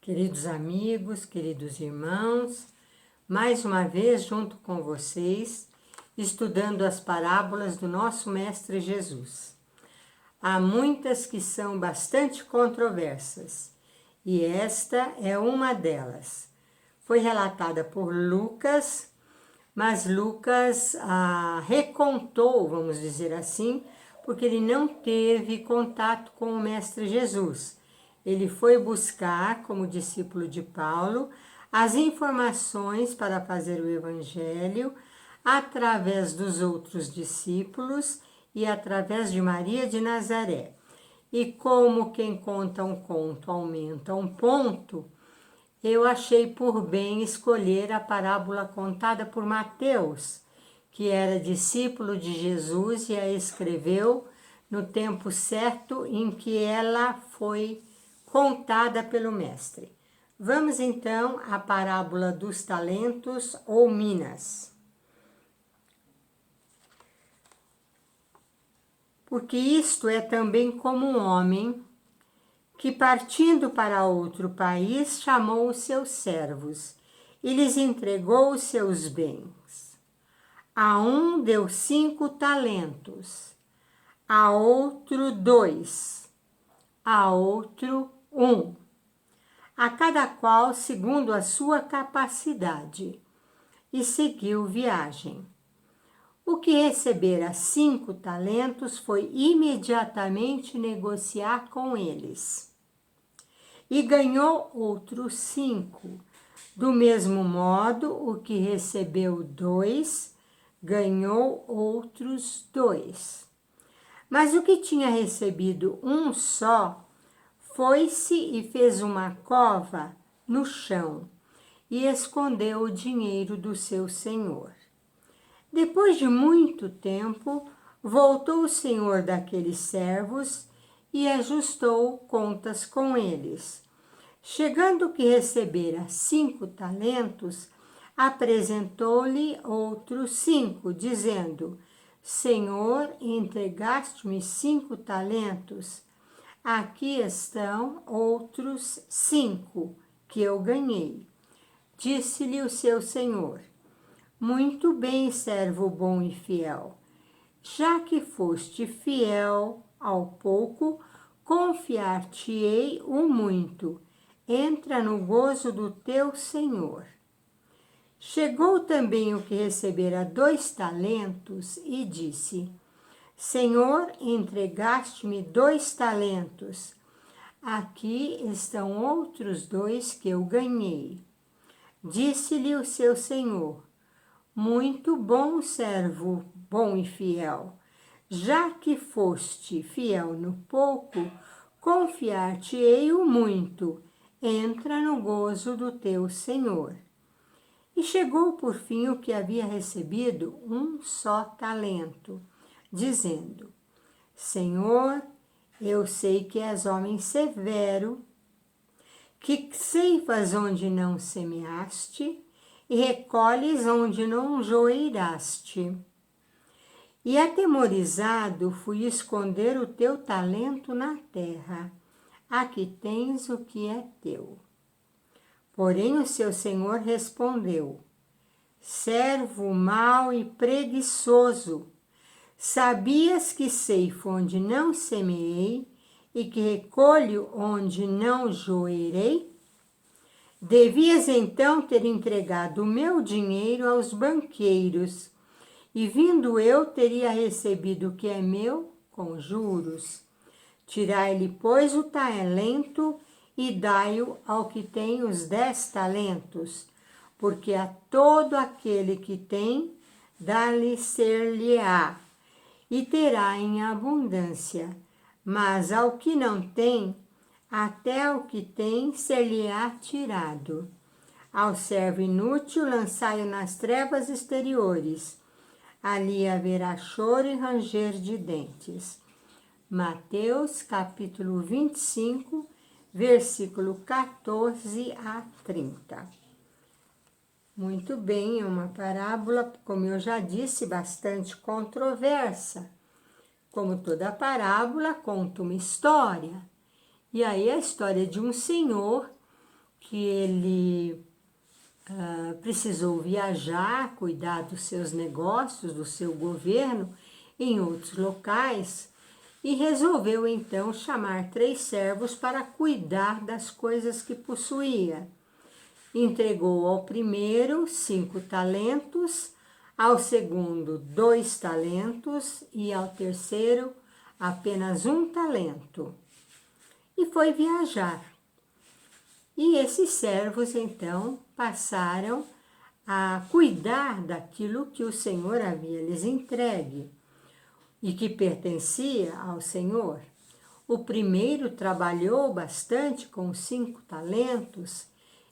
Queridos amigos, queridos irmãos, mais uma vez junto com vocês, estudando as parábolas do nosso Mestre Jesus. Há muitas que são bastante controversas, e esta é uma delas. Foi relatada por Lucas, mas Lucas recontou, vamos dizer assim, porque ele não teve contato com o Mestre Jesus. Ele foi buscar, como discípulo de Paulo, as informações para fazer o Evangelho através dos outros discípulos e através de Maria de Nazaré. E como quem conta um conto aumenta um ponto, eu achei por bem escolher a parábola contada por Mateus, que era discípulo de Jesus e a escreveu no tempo certo em que ela foi contada pelo Mestre. Vamos então à parábola dos talentos ou minas. Porque isto é também como um homem que, partindo para outro país, chamou os seus servos e lhes entregou os seus bens. A um deu 5 talentos, a outro 2, a outro 1, a cada qual segundo a sua capacidade, e seguiu viagem. O que recebera 5 talentos foi imediatamente negociar com eles, e ganhou outros 5. Do mesmo modo, o que recebeu 2, ganhou outros 2. Mas o que tinha recebido um só, foi-se e fez uma cova no chão e escondeu o dinheiro do seu senhor. Depois de muito tempo, voltou o senhor daqueles servos e ajustou contas com eles. Chegando que recebera 5 talentos, apresentou-lhe outros 5, dizendo: Senhor, entregaste-me 5 talentos. Aqui estão outros 5 que eu ganhei. Disse-lhe o seu senhor: Muito bem, servo bom e fiel. Já que foste fiel ao pouco, confiar-te-ei o muito. Entra no gozo do teu senhor. Chegou também o que recebera 2 talentos e disse: Senhor, entregaste-me 2 talentos. Aqui estão outros 2 que eu ganhei. Disse-lhe o seu senhor: Muito bom, servo bom e fiel. Já que foste fiel no pouco, confiar-te-ei o muito. Entra no gozo do teu senhor. E chegou por fim o que havia recebido um só talento, dizendo: Senhor, eu sei que és homem severo, que ceifas onde não semeaste e recolhes onde não joeiraste. E atemorizado fui esconder o teu talento na terra. Aqui tens o que é teu. Porém o seu senhor respondeu: Servo mau e preguiçoso, sabias que ceifo onde não semeei e que recolho onde não joeirei? Devias então ter entregado o meu dinheiro aos banqueiros, e vindo eu teria recebido o que é meu com juros. Tirai-lhe, pois, o talento e dai-o ao que tem os 10 talentos, porque a todo aquele que tem, dá-lhe ser-lhe-á, e terá em abundância. Mas ao que não tem, até o que tem ser-lhe-á tirado. Ao servo inútil, lançai-o nas trevas exteriores. Ali haverá choro e ranger de dentes. Mateus, capítulo 25, versículo 14 a 30. Muito bem, é uma parábola, como eu já disse, bastante controversa. Como toda parábola, conta uma história. E aí a história de um senhor que ele precisou viajar, cuidar dos seus negócios, do seu governo em outros locais, e resolveu então chamar 3 servos para cuidar das coisas que possuía. Entregou ao primeiro 5 talentos, ao segundo 2 talentos e ao terceiro apenas 1 talento. E foi viajar. E esses servos então passaram a cuidar daquilo que o Senhor havia lhes entregue e que pertencia ao Senhor. O primeiro trabalhou bastante com os 5 talentos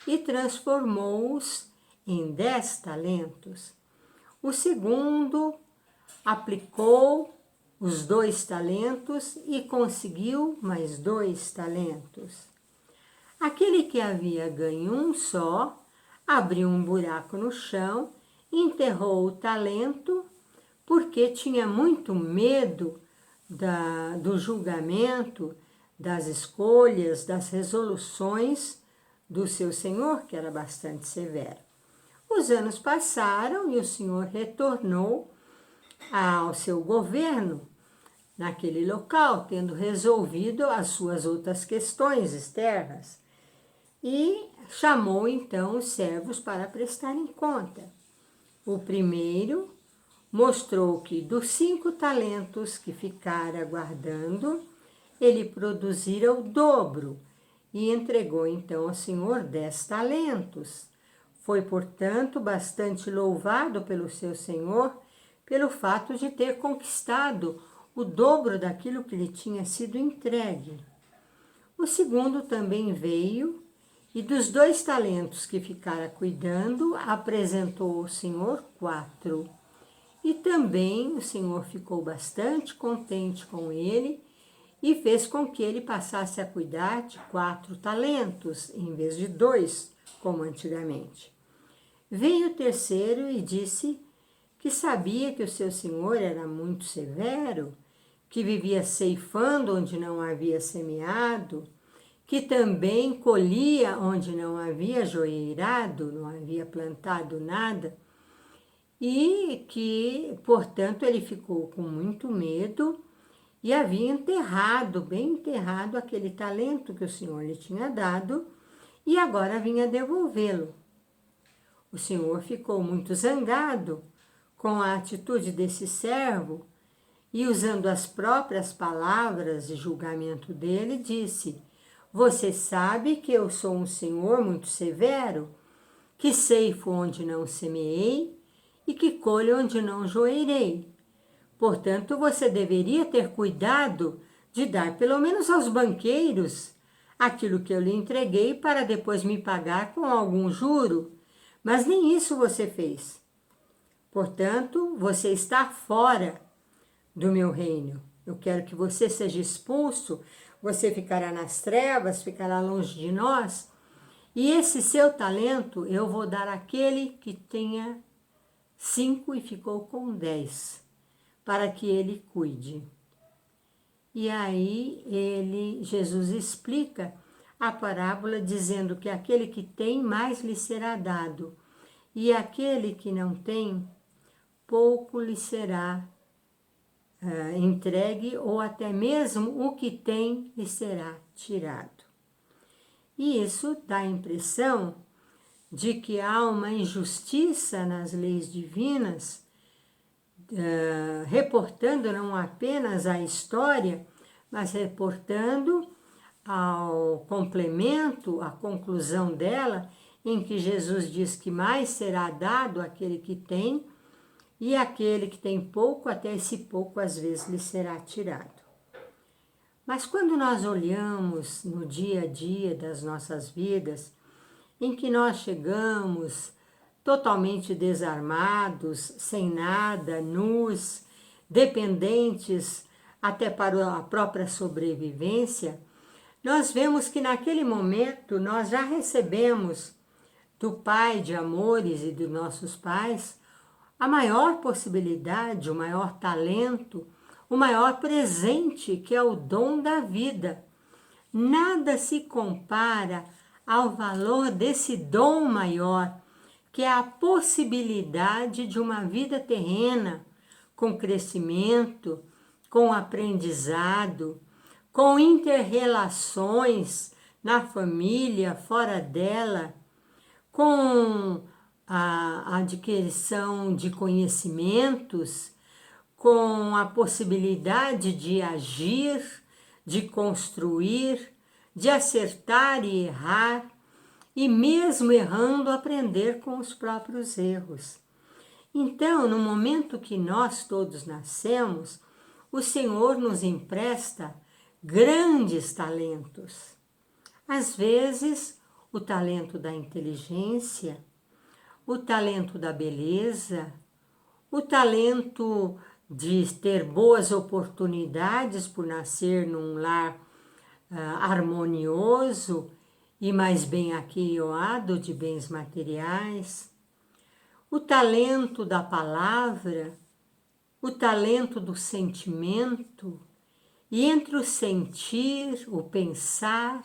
e transformou-os em 10 talentos. O segundo aplicou os 2 talentos e conseguiu mais 2 talentos. Aquele que havia ganho um só, abriu um buraco no chão, enterrou o talento, porque tinha muito medo do julgamento, das escolhas, das resoluções do seu senhor, que era bastante severo. Os anos passaram e o senhor retornou ao seu governo naquele local, tendo resolvido as suas outras questões externas. E chamou então os servos para prestarem conta. O primeiro mostrou que dos 5 talentos que ficara guardando, ele produzira o dobro e entregou então ao Senhor 10 talentos. Foi, portanto, bastante louvado pelo seu Senhor pelo fato de ter conquistado o dobro daquilo que lhe tinha sido entregue. O segundo também veio e dos 2 talentos que ficara cuidando, apresentou ao Senhor 4. E também o Senhor ficou bastante contente com ele e fez com que ele passasse a cuidar de 4 talentos, em vez de 2, como antigamente. Veio o terceiro e disse que sabia que o seu senhor era muito severo, que vivia ceifando onde não havia semeado, que também colhia onde não havia joeirado, não havia plantado nada, e que, portanto, ele ficou com muito medo e havia enterrado, bem enterrado, aquele talento que o Senhor lhe tinha dado e agora vinha devolvê-lo. O Senhor ficou muito zangado com a atitude desse servo e, usando as próprias palavras de julgamento dele, disse: "Você sabe que eu sou um Senhor muito severo, que ceifo onde não semeei e que colho onde não joeirei. Portanto, você deveria ter cuidado de dar pelo menos aos banqueiros aquilo que eu lhe entreguei para depois me pagar com algum juro, mas nem isso você fez. Portanto, você está fora do meu reino. Eu quero que você seja expulso, você ficará nas trevas, ficará longe de nós, e esse seu talento eu vou dar àquele que tenha 5 e ficou com 10, para que ele cuide." E aí Jesus explica a parábola dizendo que aquele que tem, mais lhe será dado, e aquele que não tem, pouco lhe será entregue, ou até mesmo o que tem lhe será tirado. E isso dá a impressão de que há uma injustiça nas leis divinas, reportando não apenas a história, mas reportando ao complemento, à conclusão dela, em que Jesus diz que mais será dado àquele que tem, e aquele que tem pouco, até esse pouco às vezes lhe será tirado. Mas quando nós olhamos no dia a dia das nossas vidas, em que nós chegamos totalmente desarmados, sem nada, nus, dependentes até para a própria sobrevivência, nós vemos que naquele momento nós já recebemos do Pai de amores e dos nossos pais a maior possibilidade, o maior talento, o maior presente, que é o dom da vida. Nada se compara ao valor desse dom maior, que é a possibilidade de uma vida terrena, com crescimento, com aprendizado, com inter-relações na família, fora dela, com a adquisição de conhecimentos, com a possibilidade de agir, de construir, de acertar e errar, e mesmo errando, aprender com os próprios erros. Então, no momento que nós todos nascemos, o Senhor nos empresta grandes talentos. Às vezes, o talento da inteligência, o talento da beleza, o talento de ter boas oportunidades por nascer num lar harmonioso e mais bem aquioado de bens materiais, o talento da palavra, o talento do sentimento, e entre o sentir, o pensar,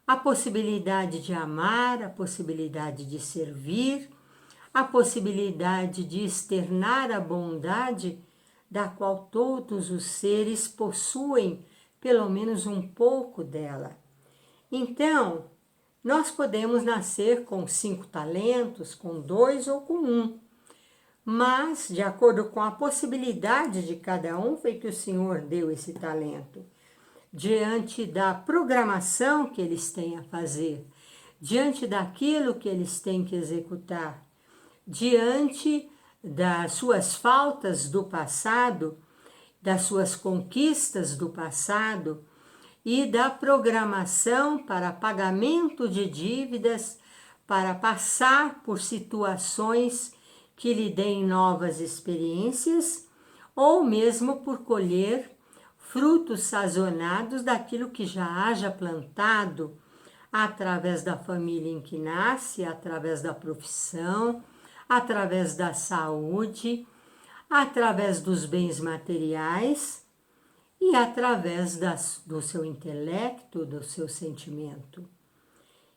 a possibilidade de amar, a possibilidade de servir, a possibilidade de externar a bondade da qual todos os seres possuem pelo menos um pouco dela. Então, nós podemos nascer com 5 talentos, com 2 ou com 1, mas de acordo com a possibilidade de cada um foi que o Senhor deu esse talento. Diante da programação que eles têm a fazer, diante daquilo que eles têm que executar, diante das suas faltas do passado, das suas conquistas do passado e da programação para pagamento de dívidas, para passar por situações que lhe deem novas experiências, ou mesmo por colher frutos sazonnados daquilo que já haja plantado, através da família em que nasce, através da profissão, através da saúde, através dos bens materiais e através do seu intelecto, do seu sentimento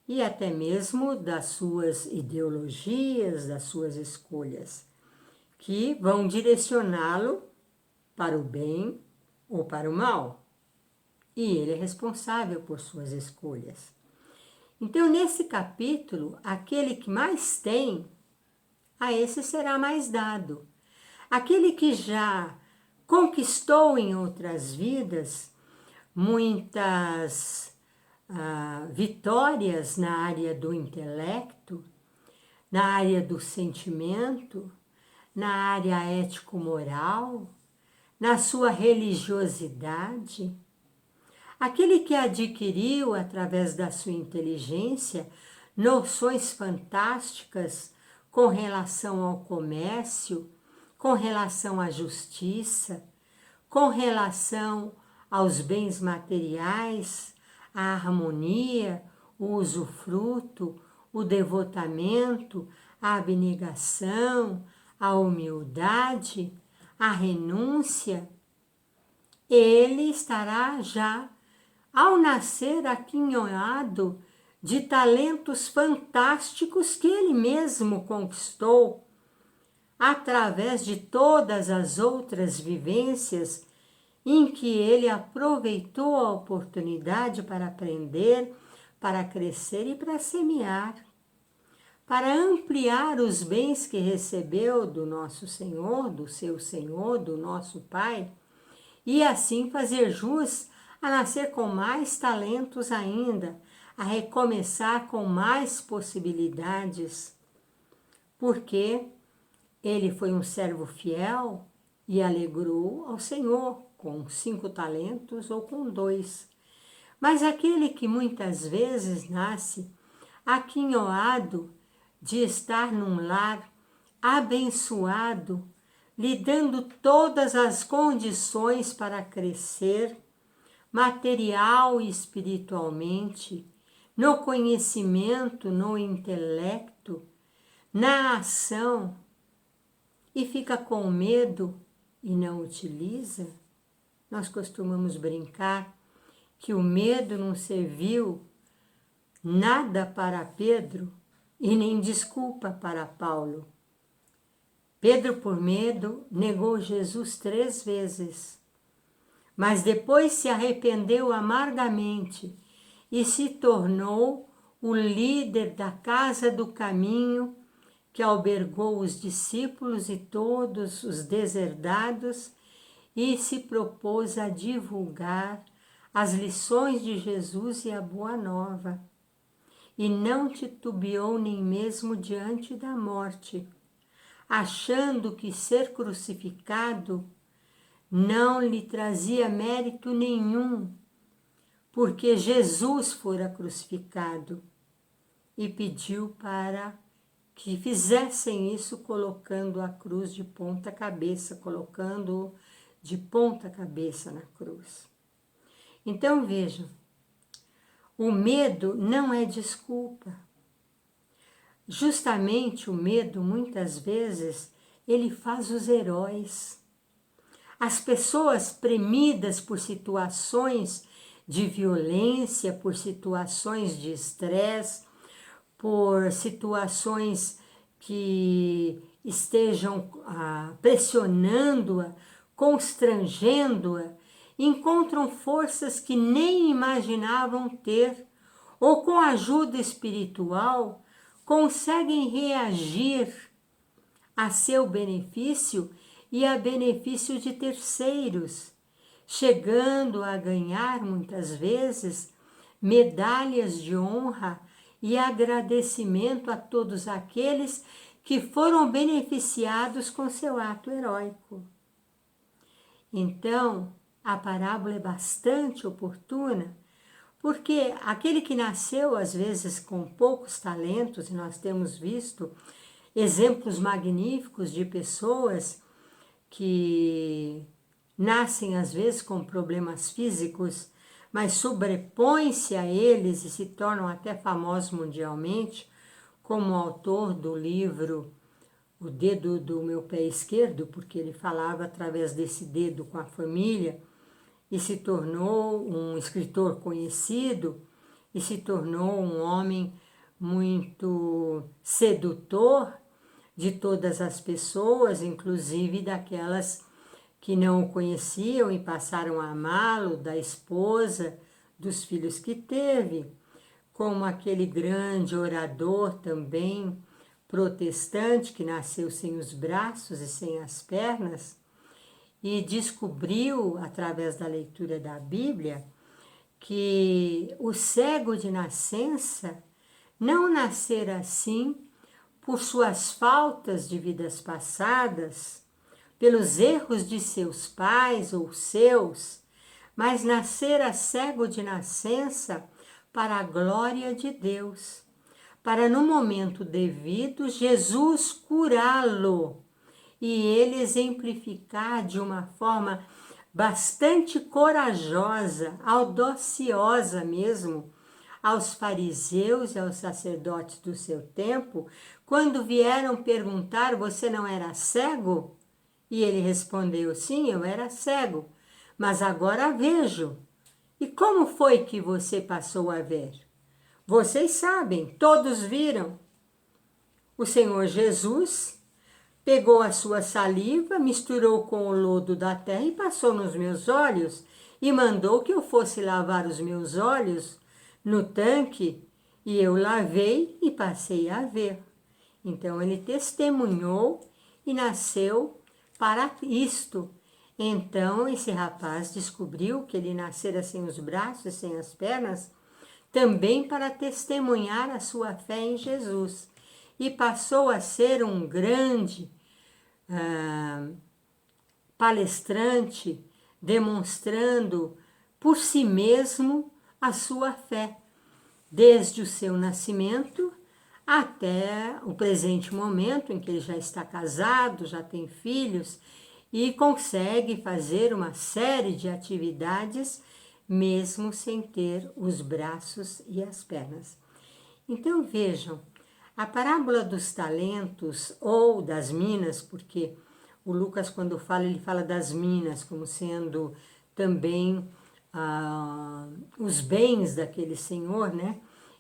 e até mesmo das suas ideologias, das suas escolhas, que vão direcioná-lo para o bem ou para o mal. E ele é responsável por suas escolhas. Então, nesse capítulo, aquele que mais tem, a esse será mais dado. Aquele que já conquistou em outras vidas muitas vitórias na área do intelecto, na área do sentimento, na área ético-moral, na sua religiosidade, aquele que adquiriu através da sua inteligência noções fantásticas com relação ao comércio, com relação à justiça, com relação aos bens materiais, à harmonia, o usufruto, o devotamento, a abnegação, a humildade, a renúncia, ele estará já, ao nascer, aquinhoado de talentos fantásticos que ele mesmo conquistou através de todas as outras vivências em que ele aproveitou a oportunidade para aprender, para crescer e para semear, para ampliar os bens que recebeu do nosso Senhor, do seu Senhor, do nosso Pai, e assim fazer jus a nascer com mais talentos ainda, a recomeçar com mais possibilidades, porque ele foi um servo fiel e alegrou ao Senhor com 5 talentos ou com 2. Mas aquele que muitas vezes nasce aquinhoado de estar num lar abençoado, lhe dando todas as condições para crescer, material e espiritualmente, no conhecimento, no intelecto, na ação, e fica com medo e não utiliza, nós costumamos brincar que o medo não serviu nada para Pedro e nem desculpa para Paulo. Pedro, por medo, negou Jesus 3 vezes, mas depois se arrependeu amargamente e se tornou o líder da Casa do Caminho, que albergou os discípulos e todos os deserdados e se propôs a divulgar as lições de Jesus e a Boa Nova. E não titubeou nem mesmo diante da morte, achando que ser crucificado não lhe trazia mérito nenhum, porque Jesus fora crucificado, e pediu para que fizessem isso colocando a cruz de ponta cabeça, colocando-o de ponta cabeça na cruz. Então vejam, o medo não é desculpa. Justamente o medo, muitas vezes, ele faz os heróis. As pessoas premidas por situações de violência, por situações de estresse, por situações que estejam pressionando-a, constrangendo-a, encontram forças que nem imaginavam ter, ou com ajuda espiritual, conseguem reagir a seu benefício e a benefício de terceiros, chegando a ganhar muitas vezes medalhas de honra e agradecimento a todos aqueles que foram beneficiados com seu ato heróico. Então, a parábola é bastante oportuna, porque aquele que nasceu, às vezes, com poucos talentos, e nós temos visto exemplos magníficos de pessoas que nascem, às vezes, com problemas físicos, mas sobrepõem-se a eles e se tornam até famosos mundialmente, como o autor do livro O Dedo do Meu Pé Esquerdo, porque ele falava através desse dedo com a família, e se tornou um escritor conhecido, e se tornou um homem muito sedutor de todas as pessoas, inclusive daquelas que não o conheciam e passaram a amá-lo, da esposa, dos filhos que teve, como aquele grande orador também, protestante, que nasceu sem os braços e sem as pernas, e descobriu, através da leitura da Bíblia, que o cego de nascença não nascera assim por suas faltas de vidas passadas, pelos erros de seus pais ou seus, mas nascera cego de nascença para a glória de Deus, para no momento devido Jesus curá-lo e ele exemplificar de uma forma bastante corajosa, audaciosa mesmo, aos fariseus e aos sacerdotes do seu tempo, quando vieram perguntar: você não era cego? E ele respondeu: sim, eu era cego, mas agora vejo. E como foi que você passou a ver? Vocês sabem, todos viram. O Senhor Jesus pegou a sua saliva, misturou com o lodo da terra e passou nos meus olhos e mandou que eu fosse lavar os meus olhos no tanque, e eu lavei e passei a ver. Então ele testemunhou e nasceu para isto. Então esse rapaz descobriu que ele nascera sem os braços e sem as pernas, também para testemunhar a sua fé em Jesus. E passou a ser um grande palestrante, demonstrando por si mesmo a sua fé, desde o seu nascimento até o presente momento em que ele já está casado, já tem filhos e consegue fazer uma série de atividades mesmo sem ter os braços e as pernas. Então vejam, a parábola dos talentos ou das minas, porque o Lucas, quando fala, ele fala das minas como sendo também os bens daquele senhor, né?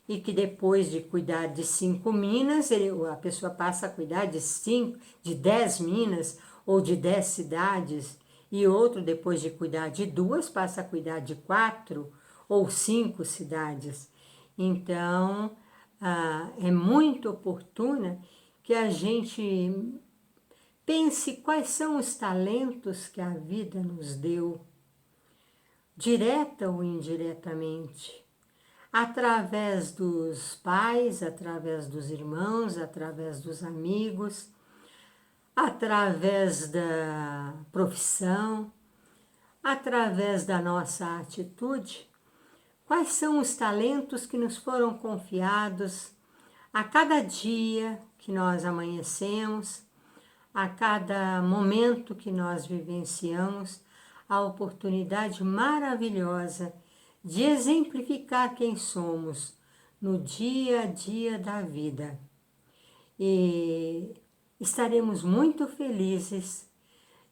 e que depois de cuidar de 5 minas, a pessoa passa a cuidar de 10 minas ou de 10 cidades, e outro, depois de cuidar de 2, passa a cuidar de 4 ou 5 cidades. Então, é muito oportuna que a gente pense quais são os talentos que a vida nos deu, direta ou indiretamente, através dos pais, através dos irmãos, através dos amigos, através da profissão, através da nossa atitude. Quais são os talentos que nos foram confiados a cada dia que nós amanhecemos, a cada momento que nós vivenciamos, a oportunidade maravilhosa de exemplificar quem somos no dia a dia da vida. E estaremos muito felizes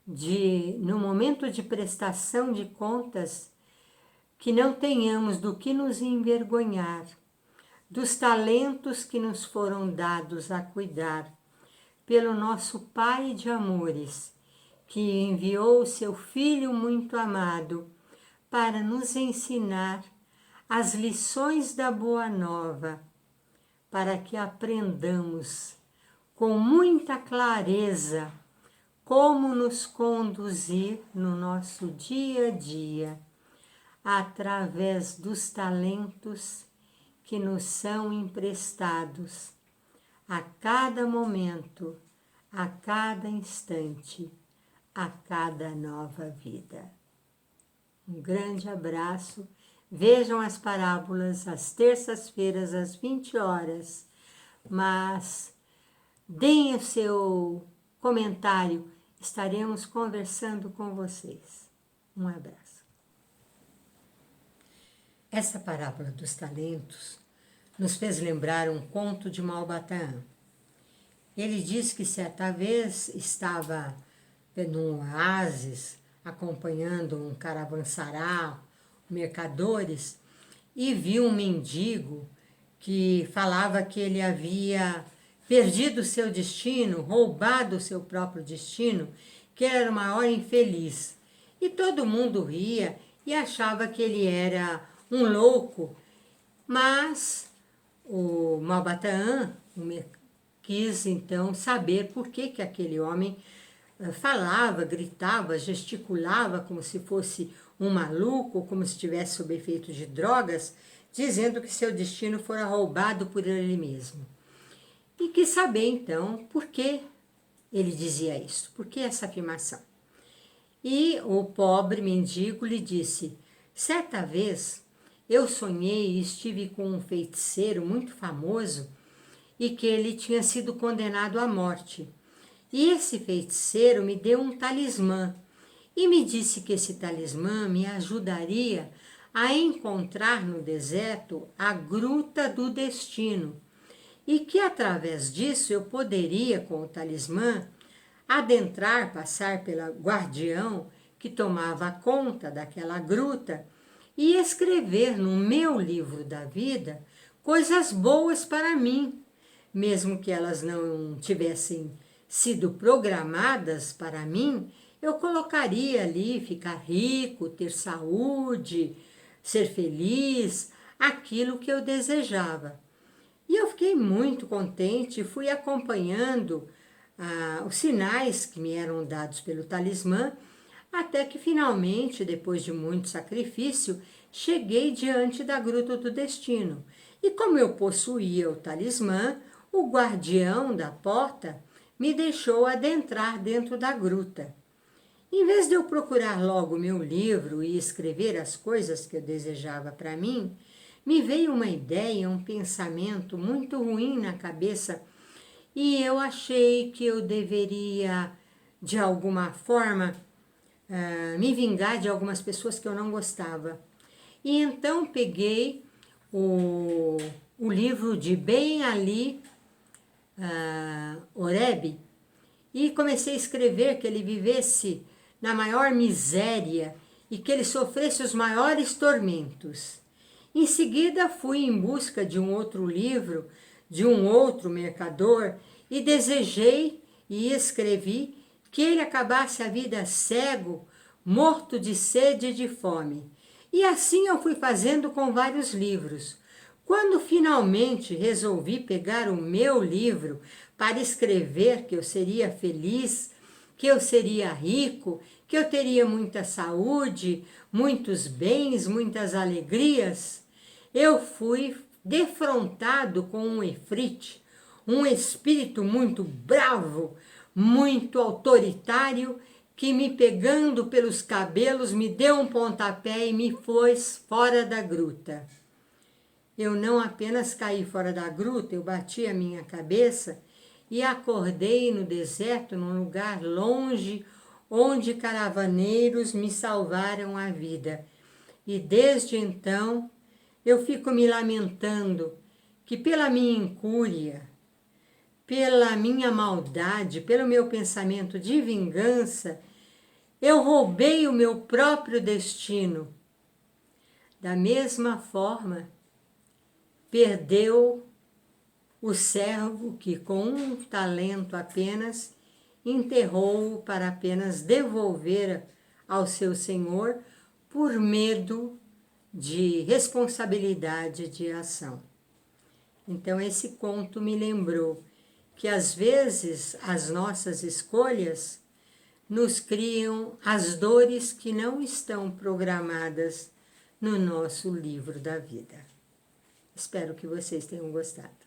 de, no momento de prestação de contas, que não tenhamos do que nos envergonhar, dos talentos que nos foram dados a cuidar pelo nosso Pai de amores, que enviou o seu Filho muito amado para nos ensinar as lições da Boa Nova, para que aprendamos com muita clareza como nos conduzir no nosso dia a dia, através dos talentos que nos são emprestados a cada momento, a cada instante, a cada nova vida. Um grande abraço. Vejam as parábolas às terças-feiras, às 20 horas, mas deem o seu comentário, estaremos conversando com vocês. Um abraço. Essa parábola dos talentos nos fez lembrar um conto de Malbatã. Ele diz que certa vez estava num oásis, acompanhando um caravançará, mercadores, e viu um mendigo que falava que ele havia perdido o seu destino, roubado o seu próprio destino, que era o maior infeliz. E todo mundo ria e achava que ele era um louco, mas o Malbatã quis então saber por que aquele homem falava, gritava, gesticulava como se fosse um maluco, como se estivesse sob efeito de drogas, dizendo que seu destino fora roubado por ele mesmo. E quis saber então por que ele dizia isso, por que essa afirmação. E o pobre mendigo lhe disse: certa vez eu sonhei e estive com um feiticeiro muito famoso e que ele tinha sido condenado à morte. E esse feiticeiro me deu um talismã e me disse que esse talismã me ajudaria a encontrar no deserto a gruta do destino e que através disso eu poderia, com o talismã, adentrar, passar pelo guardião que tomava conta daquela gruta e escrever no meu livro da vida coisas boas para mim, mesmo que elas não tivessem sido programadas para mim, eu colocaria ali ficar rico, ter saúde, ser feliz, aquilo que eu desejava. E eu fiquei muito contente e fui acompanhando os sinais que me eram dados pelo talismã, até que finalmente, depois de muito sacrifício, cheguei diante da Gruta do Destino. E como eu possuía o talismã, o guardião da porta me deixou adentrar dentro da gruta. Em vez de eu procurar logo meu livro e escrever as coisas que eu desejava para mim, me veio uma ideia, um pensamento muito ruim na cabeça e eu achei que eu deveria, de alguma forma, me vingar de algumas pessoas que eu não gostava. E então peguei o livro de Ben Ali Oreb e comecei a escrever que ele vivesse na maior miséria e que ele sofresse os maiores tormentos. Em seguida, fui em busca de um outro livro, de um outro mercador, e desejei e escrevi que ele acabasse a vida cego, morto de sede e de fome. E assim eu fui fazendo com vários livros. Quando finalmente resolvi pegar o meu livro para escrever que eu seria feliz, que eu seria rico, que eu teria muita saúde, muitos bens, muitas alegrias, eu fui defrontado com um efrite, um espírito muito bravo, muito autoritário, que me pegando pelos cabelos me deu um pontapé e me pôs fora da gruta. Eu não apenas caí fora da gruta, eu bati a minha cabeça e acordei no deserto, num lugar longe, onde caravaneiros me salvaram a vida. E desde então eu fico me lamentando que pela minha incúria, pela minha maldade, pelo meu pensamento de vingança, eu roubei o meu próprio destino. Da mesma forma, perdeu o servo que com um talento apenas enterrou-o para apenas devolver ao seu senhor por medo de responsabilidade de ação. Então esse conto me lembrou que às vezes as nossas escolhas nos criam as dores que não estão programadas no nosso livro da vida. Espero que vocês tenham gostado.